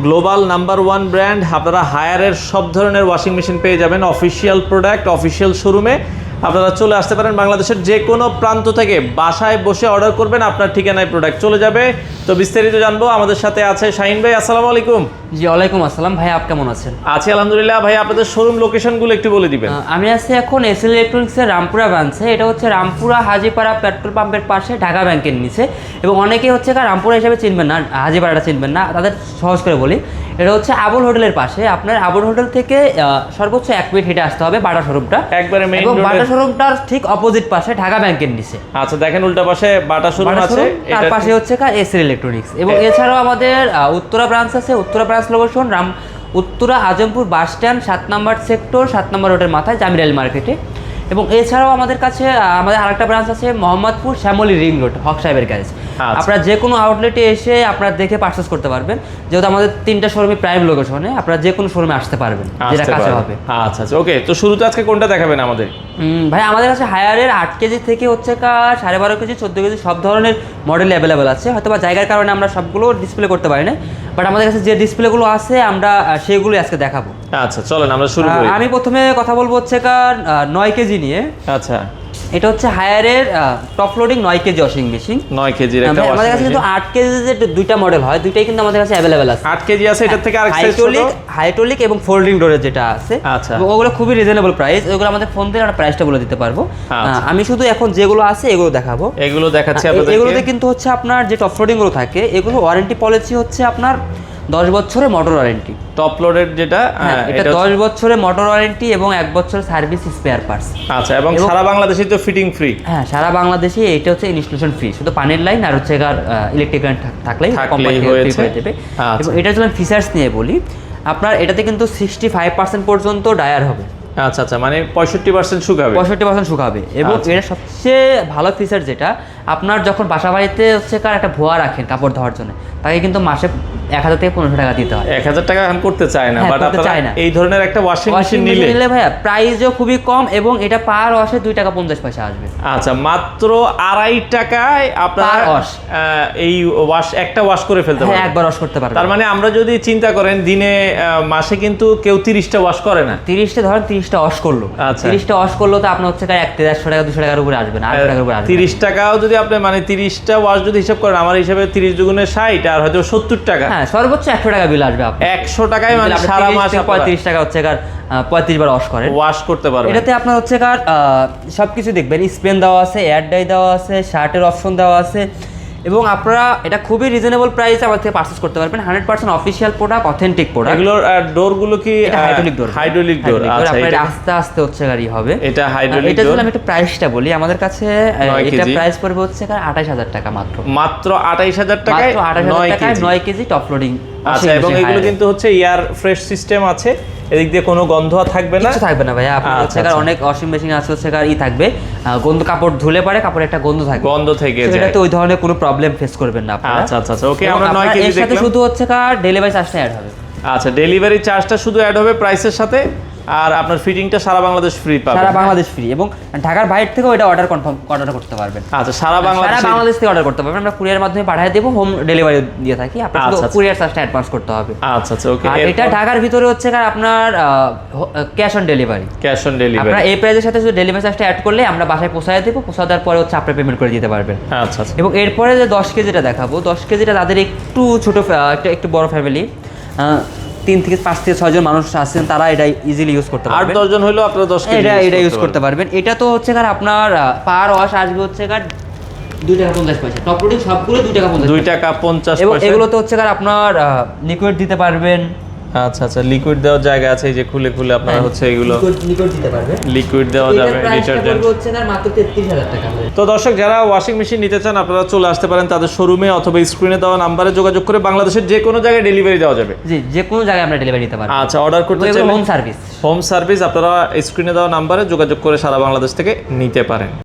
Global number one brand, আপনারা হায়ারের সব ধরনের ওয়াশিং মেশিন পেয়ে যাবেন অফিসিয়াল প্রোডাক্ট অফিসিয়াল শোরুমে। আপনারা চলে আসতে পারেন বাংলাদেশের যে কোনো প্রান্ত থেকে, বাসায় বসে অর্ডার করবেন, আপনার ঠিকানায় প্রোডাক্ট চলে যাবে। তো বিস্তারিত জানবো, আমাদের সাথে আছে শাহিন ভাই। আসসালামু আলাইকুম। জি ওয়ালাইকুম আসসালাম ভাই, আপনি কেমন আছেন? আছি আলহামদুলিল্লাহ। ভাই আপনাদের শোরুম লোকেশনগুলো একটু বলে দিবেন। আমি আছি এখন এসএল ইলেকট্রনিক্সের রামপুরা ব্রাঞ্চে। এটা হচ্ছে রামপুরা হাজিপাড়া পেট্রোল পাম্পের পাশে, ঢাকা ব্যাংকের নিচে। এবং অনেকে হচ্ছে রামপুরা হিসাবে চিনবেন না, হাজিপাড়াটা চিনবেন না, তাদের সহজ করে বলি, এটা হচ্ছে আবুল হোটেলের পাশে। আপনার আবুল হোটেল থেকে সর্বোচ্চ 1 মিনিট হেঁটে আসতে হবে বাটা শোরুমটা, একবারে মেইন এবং রোডে। বাটা শোরুমটার ঠিক অপোজিট পাশে ঢাকা ব্যাংকের নিচে। আচ্ছা, দেখেন উল্টা পাশে বাটা শোরুম আছে, তার পাশে হচ্ছে এসএল ইলেকট্রনিক্স। এবং এছাড়াও আমাদের উত্তরা ব্রাঞ্চ আছে। Uttara branch location Uttara Azampur bus stand 7 নম্বর সেক্টর 7 নম্বর রোডের মাথায়, জামির আলী মার্কেটে। এবং এছাড়াও আমাদের কাছে আমাদের আরেকটা ব্রাঞ্চ আছে মোহাম্মদপুর শ্যামলী রিং রোড, হক সাহেবের গ্যারেজ। আপনারা যে কোনো আউটলেটে এসে আপনারা দেখে পারচেস করতে পারবেন, যেহেতু আমাদের 3টা শোরুমে প্রাইম লোকেশনে, আপনারা যে কোনো শোরুমে আসতে পারবেন যেটা কাছে হবে। আচ্ছা আচ্ছা, ওকে। তো শুরুতে আজকে কোনটা দেখাবেন আমাদের? ভাই আমাদের কাছে হায়ারের 8 কেজি থেকে হচ্ছে 12.5 কেজি 14 কেজি সব ধরনের মডেল অ্যাভেলেবেল আছে। হয়তো বা জায়গার কারণে আমরা সবগুলো ডিসপ্লে করতে পারি না, বাট আমাদের কাছে যে ডিসপ্লেগুলো আছে আমরা সেগুলো আজকে দেখাবো। আচ্ছা চলেন আমরা শুরু করি। আমি প্রথমে কথা বলবো হচ্ছে 9 কেজি নিয়ে। আচ্ছা, এটা হচ্ছে হায়ারের top loading 9 KG washing machine. 9 কেজির একটা ওয়াশিং আমাদের কাছে কিন্তু 8 কেজি যে দুইটা মডেল হয়, দুইটাই কিন্তু আমাদের কাছে অ্যাভেলেবেল আছে। 8 কেজি আছে, এটার থেকে আরেক সাইজ ছোট, হাইড্রোলিক এবং ফোল্ডিং ডোরের যেটা আছে। আচ্ছা, ওগুলো খুবই রিজনেবল প্রাইস, ওগুলো আমাদের ফোন দিয়ে আমরা প্রাইসটা বলে দিতে পারবো। আমি শুধু এখন যেগুলো আছে এগুলো দেখাবো, এগুলো দেখাচ্ছি আপনাদেরকে। এগুলোতে কিন্তু হচ্ছে আপনার যে টপ লোডিং গুলো থাকে, এগুলো ওয়ারেন্টি পলিসি হচ্ছে আপনার 10 বছরের মোটর ওয়ারেন্টি। টপ লোডের যেটা, এটা 10 বছরের মোটর ওয়ারেন্টি এবং 1 বছর সার্ভিস স্পেয়ার পার্টস। আচ্ছা, এবং সারা বাংলাদেশে তো ফিটিং ফ্রি। হ্যাঁ, সারা বাংলাদেশে এটা হচ্ছে ইনস্টলেশন ফ্রি, শুধু পানির লাইন আর হচ্ছে ইলেকট্রিক লাইন থাকলেই কোম্পানি ফ্রি করে দেবে। এবং এটা যদি ফিচার্স নিয়ে বলি, আপনার এটাতে কিন্তু 65% পর্যন্ত ডায়ার হবে। আচ্ছা আচ্ছা, মানে 65% শুকাবে। 65% শুকাবে। এবং এটা সবচেয়ে ভালো ফিচার যেটা, আপনার যখন বাসা বাড়িতে হচ্ছে একটা ভুয়া রাখেন কাপড় ধোয়ার জন্য, তাকে কিন্তু মাসে 1000 থেকে 1500 টাকা দিতে হয়। 1000 টাকা এখন করতে চায় না, বাট আপনারা এই ধরনের একটা ওয়াশিং মেশিন নিলে ভাইয়া প্রাইসও খুবই কম, এবং এটা পার ওয়াশে 2 টাকা 50 পয়সা আসবে। আচ্ছা, মাত্র 2.5 টাকায় আপনারা এই একটা ওয়াশ করে ফেলতে পারবেন। হ্যাঁ, একবার ওয়াশ করতে পারবেন। তার মানে আমরা যদি চিন্তা করেন দিনে মাসে কিন্তু কেউ 30টা ওয়াশ করে না। 30টা ধরেন 30টা ওয়াশ করলো, 30টা ওয়াশ করলো তো আপনার হচ্ছে 150 টাকা 200 টাকার উপরে আসবে না, 800 টাকার উপরে আসবে। 30 টাকাও যদি আপনি মানে 30টা ওয়াশ যদি হিসাব করেন, আমার হিসাবে 30 দুগুণে 60 আর হয়তো 70 টাকা। হ্যাঁ, সর্বোচ্চ 100 টাকা বিল আসবে আপনার। 100 টাকায় মানে সারা মাস 35 টাকা হচ্ছে 35 বার ওয়াশ করতে পারবেন। এটাতে আপনার হচ্ছে সবকিছু দেখবেন, স্পেন দেওয়া আছে, এয়ার ডাই দেওয়া আছে, শার্টের অপশন দেওয়া আছে। এবং আপনারা এটা খুবই রিজনেবল প্রাইসে আমার থেকে পারচেজ করতে পারবেন। 100% অফিশিয়াল প্রোডাক্ট, অথেন্টিক প্রোডাক্ট। এগুলোর ডোরগুলো কি হাইড্রোলিক ডোর? হাইড্রোলিক ডোর। আচ্ছা, এটা আস্তে আস্তে হচ্ছে হবে। এটা হাইড্রোলিক ডোর। এটা যদি আমি একটু প্রাইসটা বলি, আমাদের কাছে এটা প্রাইস পড়বে হচ্ছে 28000 টাকা মাত্র। মাত্র 28000 টাকায় 9 কেজি টপ লোডিং। আচ্ছা, এবং এগুলো কিন্তু হচ্ছে এয়ার ফ্রেশ সিস্টেম আছে, এদিক দিয়ে কোনো গন্ধ থাকবে না, কিছু থাকবে না ভাইয়া। আপনার হচ্ছে অনেক ওয়াশিং মেশিন আছে হচ্ছে থাকবে গন্ধ, কাপড় ধুলে পারে কাপড়ে একটা গন্ধ থাকবে, গন্ধ থেকে যায়, সেটাতে ওই ধরনের কোনো প্রবলেম ফেস করবেন না আপনারা। আচ্ছা আচ্ছা, ওকে। আমরা 9 কেজি দেখলাম, এর সাথে শুধু হচ্ছে ডেলিভারি চার্জটা অ্যাড হবে। আচ্ছা, ডেলিভারি চার্জটা শুধু অ্যাড হবে প্রাইসের সাথে, আর আপনার ফিটিংটা সারা বাংলাদেশ ফ্রি পাবেন। সারা বাংলাদেশ ফ্রি, এবং ঢাকার বাইরে থেকেও এটা অর্ডার করতে পারবেন। আচ্ছা, সারা বাংলাদেশ থেকে অর্ডার করতে পারবেন, আমরা কুরিয়ার মাধ্যমে পাঠিয়ে দেব, হোম ডেলিভারি দিয়ে থাকি। আপনার শুধু কুরিয়ার চার্জটা অ্যাডভান্স করতে হবে। আচ্ছা আচ্ছা, ওকে। আর এটা ঢাকার ভিতরে হচ্ছে আপনার cash on delivery. Cash on delivery আপনারা এই প্রাইসের সাথে শুধু ডেলিভারি চার্জটা অ্যাড করলে আমরা বাসায় পৌঁছায় দেব, পৌঁছা দেওয়ার পরে হচ্ছে আপনি পেমেন্ট করে দিতে পারবেন। আচ্ছা আচ্ছা। এবং এরপরে যে 10 কেজিটা দেখাবো, 10 কেজিটা তাদের একটু ছোট, একটু বড় ফ্যামিলি, 3 থেকে 5 থেকে 6 জন মানুষ আছেন, তারা এটা ইজিলি ইউজ করতে পারবেন। 8-10 জন হলো আপনারা 10 কেজি এটা ইউজ করতে পারবেন। এটা তো হচ্ছে আপনার পার ওয়াশ আসবে হচ্ছে 2 টাকা 50 পয়সা। টপ লোডিং সবগুলো 2 টাকা 50 2 টাকা 50 এবং পয়সা। এগুলোতে হচ্ছে আপনার লিকুইড দিতে পারবেন। আচ্ছা আচ্ছা, লিকুইড দেওয়ার জায়গা আছে, এই যে খুলে খুলে আপনারা হচ্ছে এগুলো লিকুইড দিতে পারবেন, লিকুইড দেওয়া যাবে, ডিটারজেন্ট হচ্ছে মাত্র 33000 টাকা। তো দর্শক, যারা ওয়াশিং মেশিন নিতে চান আপনারা চলে আসতে পারেন তাদের শোরুমে, অথবা স্ক্রিনে দেওয়া নাম্বারে যোগাযোগ করে বাংলাদেশের যে কোনো জায়গায় ডেলিভারি দেওয়া যাবে। জি, যে কোনো জায়গায় আমরা ডেলিভারি দিতে পারবো। আচ্ছা, অর্ডার করতে চাইলে হোম সার্ভিস আপনারা স্ক্রিনে দেওয়া নাম্বারে যোগাযোগ করে সারা বাংলাদেশ থেকে নিতে পারেন।